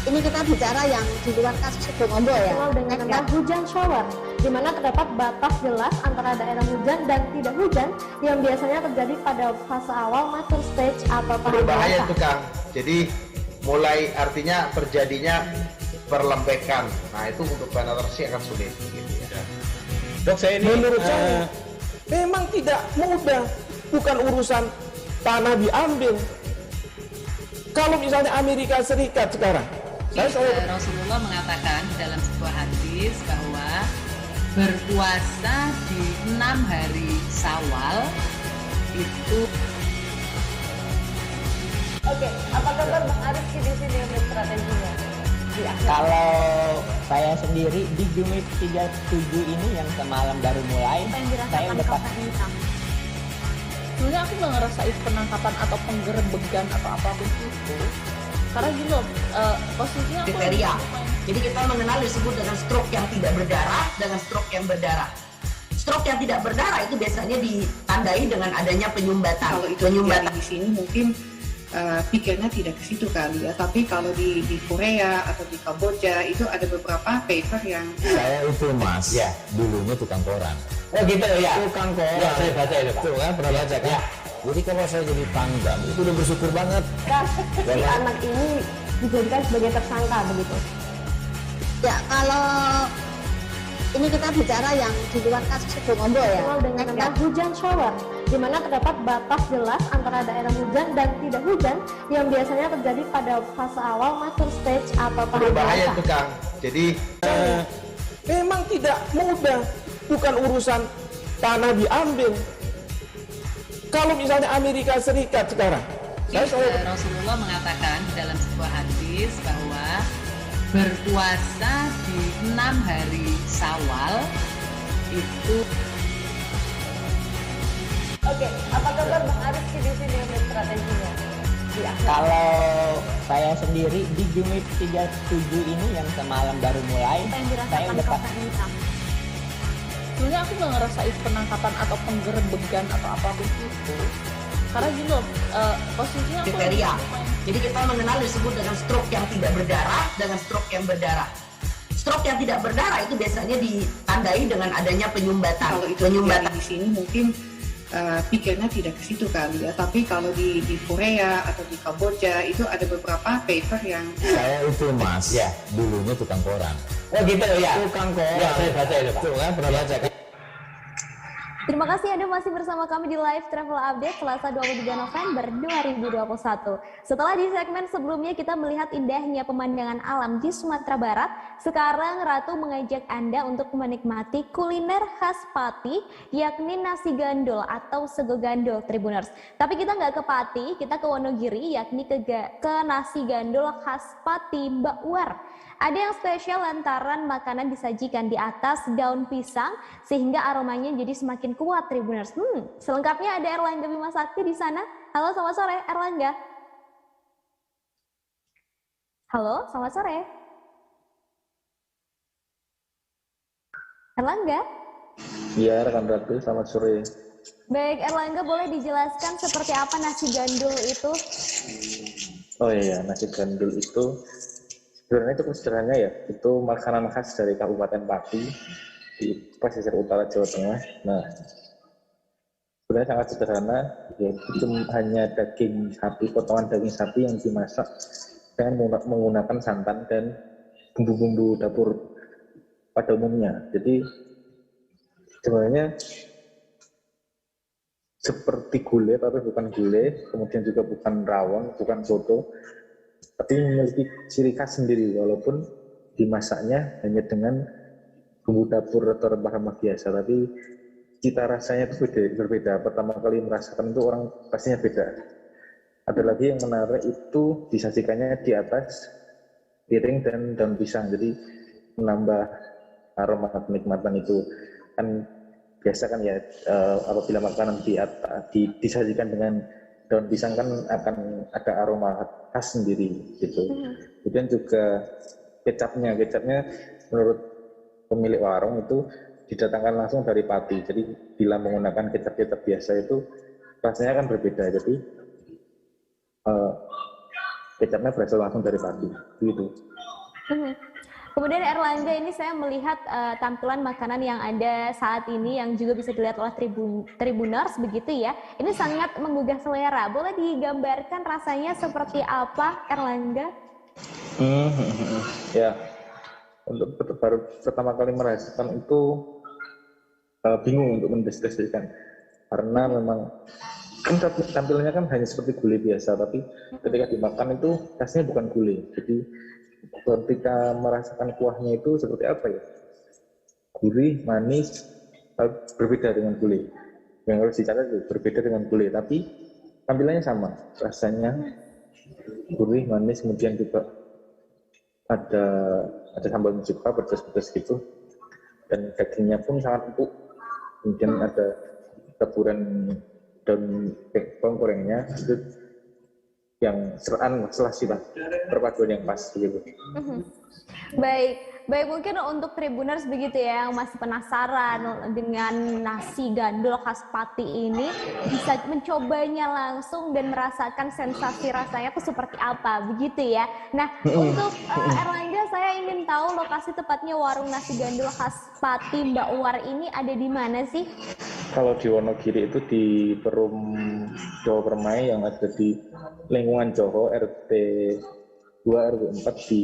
ini kita bicara yang di luar kasus Situbondo ya. Dengan nama hujan shower, di mana terdapat batas jelas antara daerah hujan dan tidak hujan yang biasanya terjadi pada fase awal mature stage atau tahap berbahaya dewasa. itu Kang. Jadi mulai artinya terjadinya perlembekan. Nah itu untuk penetrasi akan sulit. Gitu ya. Dok, saya ini menurut saya memang tidak mudah, bukan urusan tanah diambil. Kalau misalnya Amerika Serikat sekarang, Rasulullah mengatakan dalam sebuah hadis bahwa berpuasa di 6 hari Syawal itu. Oke, apa kabar Bang Arif di sini yang strateginya? Kalau saya sendiri di Jumit 37 ini yang semalam baru mulai, saya udah pasti. Sebenarnya aku nggak ngerasain penangkapan atau penggerebegan atau apapun itu. Karena gini loh, posisinya aku kriteria. Jadi kita mengenal disebut dengan stroke yang tidak berdarah dengan stroke yang berdarah. Stroke yang tidak berdarah itu biasanya ditandai dengan adanya penyumbatan. Kalau itu penyumbatan di sini mungkin pikirnya tidak ke situ kali ya. Tapi kalau di Korea atau di Kamboja itu ada beberapa paper yang saya itu Mas, ya dulunya tukang koran. Oh gitu ya. Tukang koran. Ya, saya baca itu Pak. Tuh kan pernah baca kan? Ya. Jadi kalau saya jadi pangdam itu udah bersyukur banget. Si anak ini dijadikan sebagai tersangka begitu. Ya, kalau ini kita bicara yang di luar kasus Sibolombo ya. Dengan nama hujan shower, di mana terdapat batas jelas antara daerah hujan dan tidak hujan yang biasanya terjadi pada fase awal mature stage atau tahap Berbahaya dewasa. tuh Kang. Jadi memang tidak mudah, bukan urusan tanah diambil. Kalau misalnya Amerika Serikat sekarang, Rasulullah mengatakan dalam sebuah hadis bahwa berpuasa di 6 hari Syawal itu. Oke, apa kabar Bang Ariski di sini untuk strateginya? Kalau saya sendiri di Jumit 37 ini yang semalam baru mulai, saya udah sebenarnya aku nggak ngerasain penangkapan atau penggerebegan atau apapun itu, karena gini loh, posisinya aku kriteria. Jadi kita mengenal disebut dengan stroke yang tidak berdarah dengan stroke yang berdarah. Stroke yang tidak berdarah itu biasanya ditandai dengan adanya penyumbatan. Kalau itu penyumbatan di sini mungkin pikirnya tidak ke situ kali ya. Tapi kalau di Korea atau di Kamboja itu ada beberapa paper yang Saya itu Mas, ya dulunya tukang koran. Oh gitu ya. Tukang koran. Ya, saya baca itu Pak. Tuh kan pernah baca kan? Terima kasih Anda masih bersama kami di Live Travel Update Selasa 23 November 2021. Setelah di segmen sebelumnya kita melihat indahnya pemandangan alam di Sumatera Barat, sekarang Ratu mengajak Anda untuk menikmati kuliner khas Pati, yakni nasi gandul atau sego gandul Tribuners. Tapi kita nggak ke Pati, kita ke Wonogiri, yakni ke nasi gandul khas Pati Mbak War. Ada yang spesial lantaran makanan disajikan di atas daun pisang sehingga aromanya jadi semakin kuat Tribuners. Selengkapnya ada Erlangga Bima Sakti di sana. Halo, selamat sore Erlangga. Halo, selamat sore. Erlangga? Iya, rekan Ratu, selamat sore. Baik, Erlangga boleh dijelaskan seperti apa nasi gandul itu? Oh iya, nasi gandul itu sebenarnya cukup sederhana ya. Itu makanan khas dari Kabupaten Pati di pesisir utara Jawa Tengah. Nah, sebenarnya sangat sederhana, yaitu hanya daging sapi, potongan daging sapi yang dimasak dengan menggunakan santan dan bumbu-bumbu dapur pada umumnya. Jadi sebenarnya seperti gulai, tapi bukan gulai, kemudian juga bukan rawon, bukan soto, tapi memiliki ciri khas sendiri, walaupun dimasaknya hanya dengan bumbu dapur atau rempah-rempah biasa, tapi cita rasanya itu berbeda. Pertama kali merasakan itu orang pastinya beda. Ada lagi yang menarik itu disajikannya di atas piring dan daun pisang, jadi menambah aroma kenikmatan itu. Kan biasa kan ya, apabila makanan disajikan dengan daun pisang kan akan ada aroma khas sendiri gitu. Kemudian juga kecapnya menurut pemilik warung itu didatangkan langsung dari Pati. Jadi bila menggunakan kecap biasa itu rasanya kan berbeda. Jadi kecapnya berasal langsung dari Pati gitu. Kemudian Erlangga, ini saya melihat tampilan makanan yang ada saat ini yang juga bisa dilihat oleh Tribuners begitu ya. Ini sangat menggugah selera. Boleh digambarkan rasanya seperti apa, Erlangga? Ya, untuk baru pertama kali merasakan itu bingung untuk mendeskripsikan karena memang kan tampilannya kan hanya seperti gulai biasa, tapi ketika dimakan itu rasanya bukan gulai. Jadi ketika merasakan kuahnya itu seperti apa ya? Gurih, manis, berbeda dengan gulai. Yang harus dicatat itu berbeda dengan gulai, tapi tampilannya sama. Rasanya gurih, manis, kemudian juga ada sambal juga pedas-pedas gitu. Dan dagingnya pun sangat empuk. Kemudian ada taburan daun bawang gorengnya itu yang selasi lah, perpaduan yang pas begitu. Baik mungkin untuk Tribuners begitu ya yang masih penasaran dengan nasi gandul khas Pati ini bisa mencobanya langsung dan merasakan sensasi rasanya itu seperti apa begitu ya. Nah untuk Erlangga, saya ingin tahu lokasi tepatnya warung nasi gandul khas Pati Mbak War ini ada di mana sih? Kalau di Wonogiri itu di Perum Jawa Permai yang ada di lingkungan Johor RT 2 RW 4 di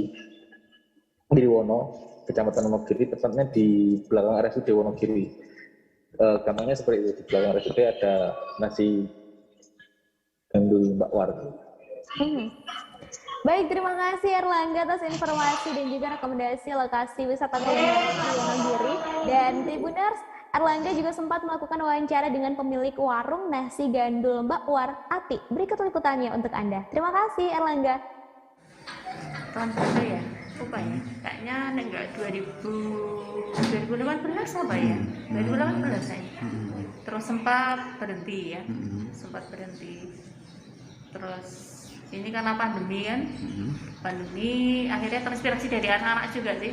Giriwono, Kecamatan Wonogiri, tepatnya di belakang RSUD Wonogiri. Gampangnya seperti itu, di belakang RSUD ada nasi gandul Mbak War. Baik, terima kasih Erlangga atas informasi dan juga rekomendasi lokasi wisata kuliner di Wonogiri. Dan Tribuners, Erlangga juga sempat melakukan wawancara dengan pemilik warung nasi gandul Mbak War, Ati. Berikut liputannya untuk Anda. Terima kasih Erlangga. Tahun berapa ya? Lupa ya. Kayaknya enggak 2018 apa ya? 2018 saya. Terus sempat berhenti ya. Sempat berhenti. Terus ini karena pandemi kan. Pandemi akhirnya terinspirasi dari anak-anak juga sih.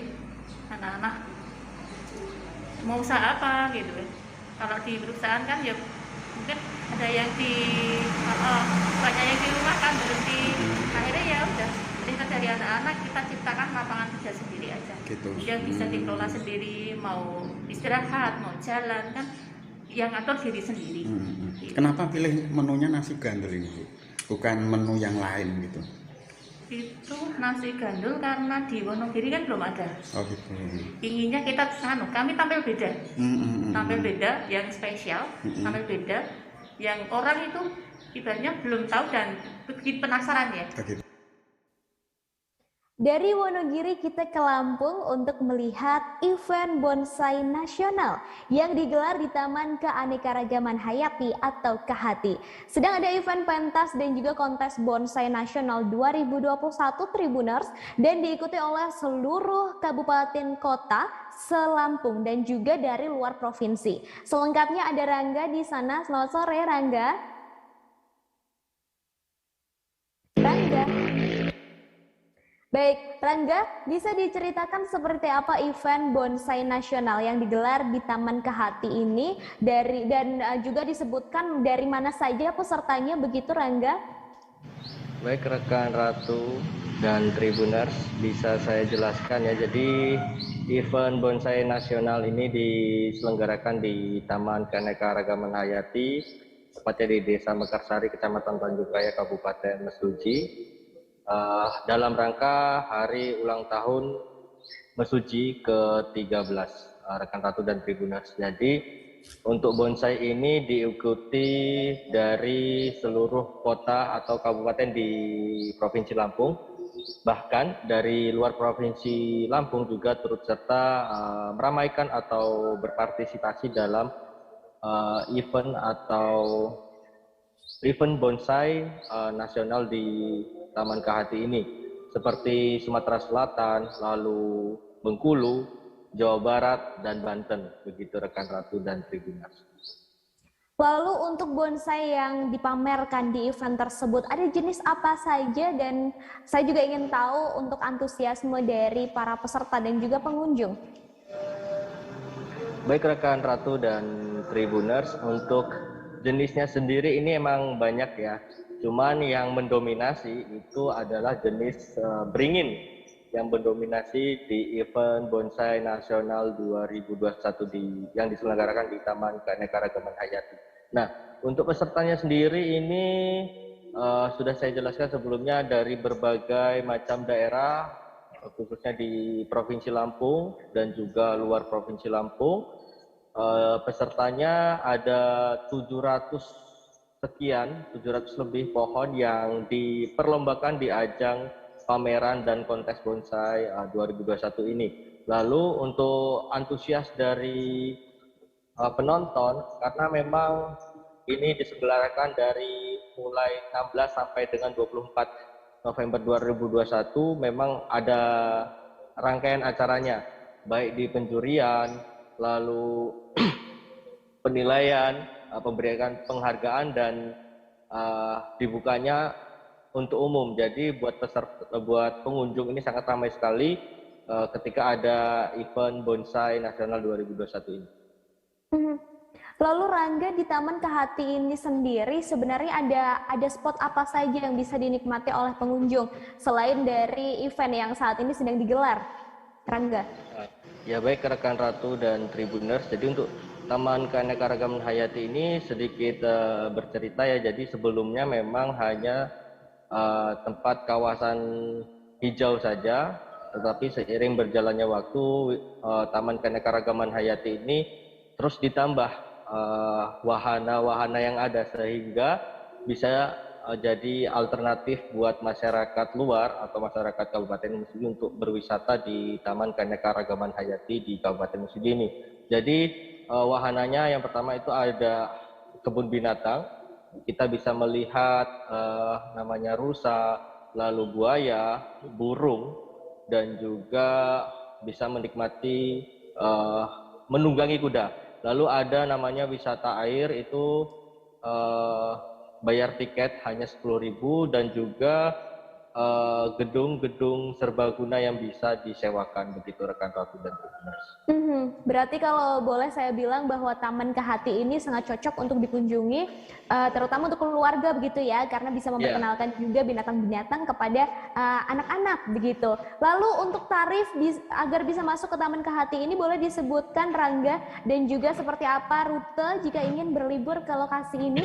Anak-anak mau usaha apa gitu kan. Kalau di perusahaan kan ya mungkin ada yang banyak yang di rumah kan berhenti. Akhirnya ya udah perintah dari anak-anak kita ciptakan lapangan kerja sendiri aja. Gitu. Dia bisa dikelola sendiri, mau istirahat, mau jalan kan yang atur diri sendiri. Gitu. Kenapa pilih menunya nasi gandul ini, Bu? Bukan menu yang lain gitu? Itu nasi gandul karena di Wonogiri kan belum ada. Oh gitu. Inginnya kita kami tampil beda. Tampil beda, yang spesial, tampil beda, yang orang itu ibaratnya belum tahu dan bikin penasaran ya. Gitu. Dari Wonogiri kita ke Lampung untuk melihat event bonsai nasional yang digelar di Taman Keanekaragaman Hayati atau KHT. Sedang ada event pentas dan juga kontes bonsai nasional 2021 Tribuners dan diikuti oleh seluruh kabupaten kota se-Lampung dan juga dari luar provinsi. Selengkapnya ada Rangga di sana. Selamat sore Rangga. Rangga. Baik, Rangga, bisa diceritakan seperti apa event bonsai nasional yang digelar di Taman KHT ini dan juga disebutkan dari mana saja pesertanya begitu Rangga? Baik rekan Ratu dan Tribuners, bisa saya jelaskan ya. Jadi event bonsai nasional ini diselenggarakan di Taman Keanekaragaman Hayati, tepatnya di Desa Mekarsari, Kecamatan Tanjung Raya, Kabupaten Mesuji. Dalam rangka hari ulang tahun Mesuji ke-13 rekan Ratu dan Tribuners. Jadi untuk bonsai ini diikuti dari seluruh kota atau kabupaten di Provinsi Lampung. Bahkan dari luar Provinsi Lampung juga turut serta meramaikan atau berpartisipasi dalam event bonsai nasional di Taman KHT ini, seperti Sumatera Selatan, lalu Bengkulu, Jawa Barat, dan Banten. Begitu rekan Ratu dan Tribuners. Lalu untuk bonsai yang dipamerkan di event tersebut, ada jenis apa saja? Dan saya juga ingin tahu untuk antusiasme dari para peserta dan juga pengunjung. Baik rekan Ratu dan Tribuners, untuk jenisnya sendiri ini emang banyak ya. Cuman yang mendominasi itu adalah jenis beringin yang mendominasi di event bonsai nasional 2021 yang diselenggarakan di Taman Keanekaragaman Hayati. Nah, untuk pesertanya sendiri ini sudah saya jelaskan sebelumnya dari berbagai macam daerah, khususnya di Provinsi Lampung dan juga luar Provinsi Lampung. Pesertanya ada 700 lebih pohon yang diperlombakan di ajang pameran dan kontes bonsai 2021 ini. Lalu untuk antusias dari penonton, karena memang ini diselenggarakan dari mulai 16 sampai dengan 24 November 2021, memang ada rangkaian acaranya, baik di penjurian, lalu penilaian, pemberian penghargaan dan dibukanya untuk umum. Jadi buat pengunjung ini sangat ramai sekali ketika ada event bonsai nasional 2021 ini. Lalu Rangga, di Taman KHT ini sendiri sebenarnya ada spot apa saja yang bisa dinikmati oleh pengunjung selain dari event yang saat ini sedang digelar, Rangga? Ya baik rekan Ratu dan Tribuners, jadi untuk Taman Keanekaragaman Hayati ini sedikit bercerita ya. Jadi sebelumnya memang hanya tempat kawasan hijau saja, tetapi seiring berjalannya waktu Taman Keanekaragaman Hayati ini terus ditambah wahana-wahana yang ada sehingga bisa jadi alternatif buat masyarakat luar atau masyarakat Kabupaten Mesuji untuk berwisata di Taman Keanekaragaman Hayati di Kabupaten Mesuji ini. Jadi wahananya yang pertama itu ada kebun binatang, kita bisa melihat namanya rusa, lalu buaya, burung, dan juga bisa menikmati menunggangi kuda. Lalu ada namanya wisata air, itu bayar tiket hanya 10.000 dan juga gedung-gedung serbaguna yang bisa disewakan, begitu rekan Ratu dan Tribuners. Berarti kalau boleh saya bilang bahwa Taman Kehati ini sangat cocok untuk dikunjungi, terutama untuk keluarga begitu ya, karena bisa memperkenalkan juga binatang-binatang kepada anak-anak begitu. Lalu untuk tarif agar bisa masuk ke Taman Kehati ini boleh disebutkan Rangga, dan juga seperti apa rute jika ingin berlibur ke lokasi ini?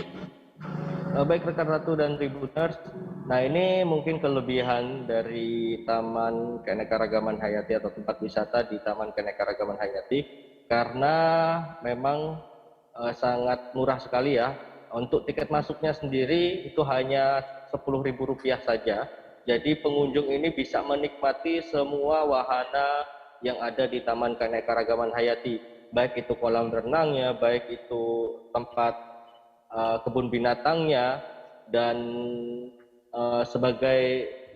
Baik rekan Ratu dan Tribuners, nah ini mungkin kelebihan dari Taman Keanekaragaman Hayati atau tempat wisata di Taman Keanekaragaman Hayati, karena memang sangat murah sekali ya. Untuk tiket masuknya sendiri itu hanya Rp10.000 saja. Jadi pengunjung ini bisa menikmati semua wahana yang ada di Taman Keanekaragaman Hayati, baik itu kolam renangnya, baik itu tempat kebun binatangnya, dan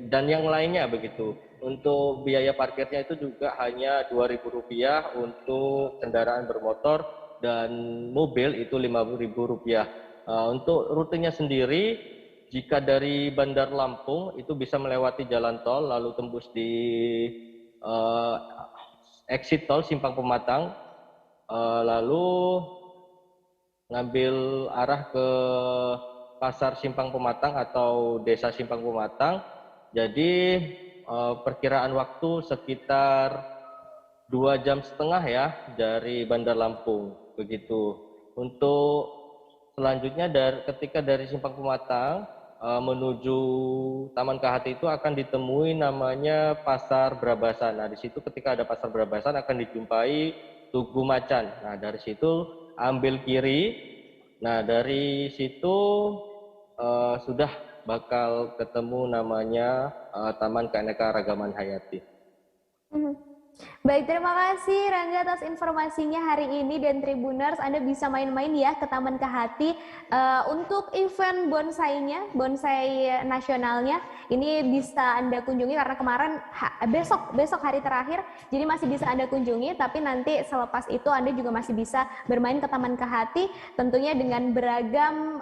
dan yang lainnya begitu. Untuk biaya parkirnya itu juga hanya Rp2.000 untuk kendaraan bermotor, dan mobil itu Rp5.000. Untuk rutenya sendiri, jika dari Bandar Lampung itu bisa melewati jalan tol, lalu tembus di exit tol Simpang Pematang, lalu ngambil arah ke Pasar Simpang Pematang atau Desa Simpang Pematang. Jadi perkiraan waktu sekitar 2,5 jam ya dari Bandar Lampung begitu. Untuk selanjutnya ketika dari Simpang Pematang menuju Taman Kehati itu akan ditemui namanya Pasar Brabasan. Nah, di situ ketika ada Pasar Brabasan akan dijumpai Tugu Macan. Nah, dari situ ambil kiri. Nah, dari situ sudah bakal ketemu namanya Taman Keanekaragaman Hayati. Baik, terima kasih Rangga atas informasinya hari ini, dan Tribuners Anda bisa main-main ya ke Taman Kehati. Untuk event bonsainya, bonsai nasionalnya, ini bisa Anda kunjungi karena kemarin besok hari terakhir, jadi masih bisa Anda kunjungi, tapi nanti selepas itu Anda juga masih bisa bermain ke Taman Kehati, tentunya dengan beragam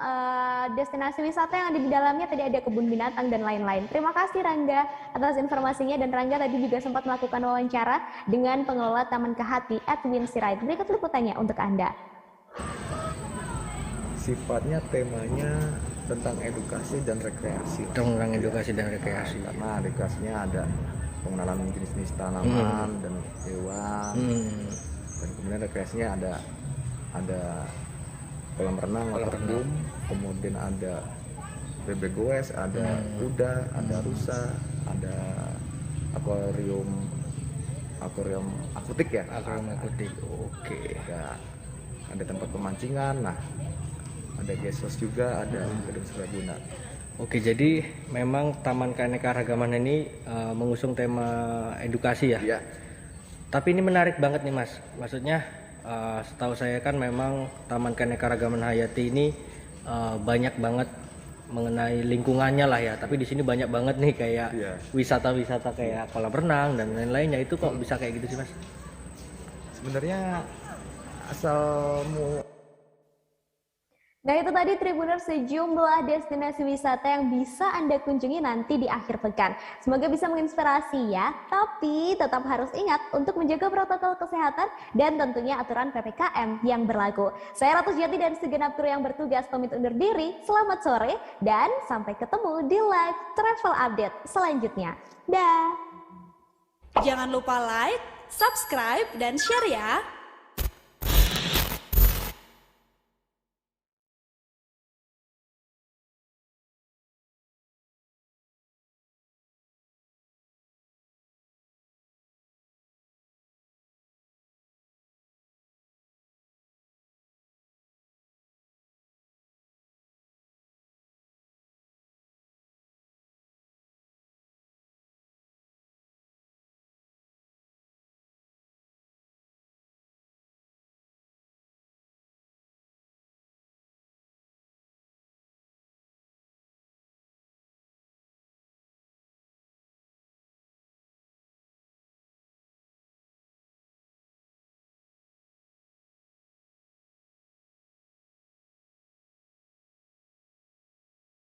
destinasi wisata yang ada di dalamnya. Tadi ada kebun binatang dan lain-lain. Terima kasih Rangga atas informasinya, dan Rangga tadi juga sempat melakukan wawancara dengan pengelola Taman Kehati, Edwin Sirait. Berikut liputannya untuk Anda. Sifatnya temanya tentang edukasi dan rekreasi. Tentang edukasi dan rekreasi. Karena edukasinya ada pengenalan jenis-jenis tanaman dan hewan. Dan kemudian rekreasinya ada kolam renang, kemudian ada bebek goes, ada kuda, ada rusa, ada akuarium akutik ya. Akuarium akutik. Oke. Ada tempat pemancingan. Nah, ada guest house juga, ada gedung serbaguna. Oke, jadi memang Taman Keanekaragaman ini mengusung tema edukasi ya. Iya. Tapi ini menarik banget nih Mas. Maksudnya setahu saya kan memang Taman Keanekaragaman Hayati ini banyak banget mengenai lingkungannya lah ya, tapi di sini banyak banget nih kayak wisata-wisata kayak kolam renang dan lain-lainnya. Itu kok bisa kayak gitu sih Mas? Sebenarnya asalmu. Nah, itu tadi Tribuners sejumlah destinasi wisata yang bisa Anda kunjungi nanti di akhir pekan. Semoga bisa menginspirasi ya, tapi tetap harus ingat untuk menjaga protokol kesehatan dan tentunya aturan PPKM yang berlaku. Saya Ratu Jati dan segenap kru yang bertugas pamit undur diri. Selamat sore dan sampai ketemu di live travel update selanjutnya. Dah. Jangan lupa like, subscribe, dan share ya.